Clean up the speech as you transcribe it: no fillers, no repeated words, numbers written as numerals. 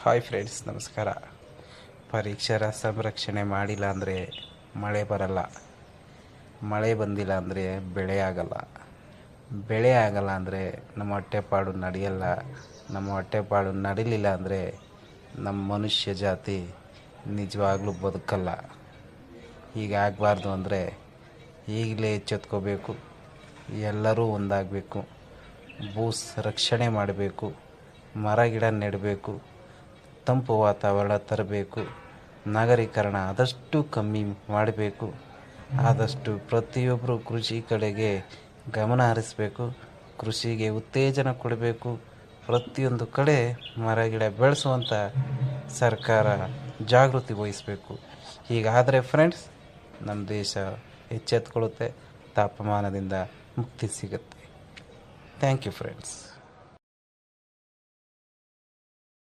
Hi friends, ನಮಸ್ಕಾರ. ಪರಿಸರ ಸಂರಕ್ಷಣೆ ಮಾಡಿಲ್ಲ ಅಂದರೆ ಮಳೆ ಬರಲ್ಲ. ಮಳೆ ಬಂದಿಲ್ಲ ಅಂದರೆ ಬೆಳೆ ಆಗಲ್ಲ. ಬೆಳೆ ಆಗಲ್ಲ ಅಂದರೆ ನಮ್ಮ ಹೊಟ್ಟೆಪಾಡು ನಡೆಯಲ್ಲ. ನಮ್ಮ ಹೊಟ್ಟೆಪಾಡು ನಡೀಲಿಲ್ಲ ಅಂದರೆ ನಮ್ಮ ಮನುಷ್ಯ ಜಾತಿ ನಿಜವಾಗ್ಲೂ ಬದುಕಲ್ಲ. ಹೀಗಾಗಬಾರ್ದು ಅಂದರೆ ಈಗಲೇ ಎಚ್ಚೆತ್ಕೋಬೇಕು. ಎಲ್ಲರೂ ಒಂದಾಗಬೇಕು. ಭೂ ರಕ್ಷಣೆ ಮಾಡಬೇಕು. ಮರ ಗಿಡ ನೆಡಬೇಕು. ತಂಪು ವಾತಾವರಣ ತರಬೇಕು. ನಗರೀಕರಣ ಆದಷ್ಟು ಕಮ್ಮಿ ಮಾಡಬೇಕು. ಆದಷ್ಟು ಪ್ರತಿಯೊಬ್ಬರು ಕೃಷಿ ಕಡೆಗೆ ಗಮನ ಹರಿಸಬೇಕು. ಕೃಷಿಗೆ ಉತ್ತೇಜನ ಕೊಡಬೇಕು. ಪ್ರತಿಯೊಂದು ಕಡೆ ಮರ ಗಿಡ ಬೆಳೆಸುವಂಥ ಸರ್ಕಾರ ಜಾಗೃತಿ ವಹಿಸಬೇಕು. ಹೀಗಾದರೆ ಫ್ರೆಂಡ್ಸ್, ನಮ್ಮ ದೇಶ ಎಚ್ಚೆತ್ಕೊಳ್ಳುತ್ತೆ. ತಾಪಮಾನದಿಂದ ಮುಕ್ತಿ ಸಿಗುತ್ತೆ. Thank you friends.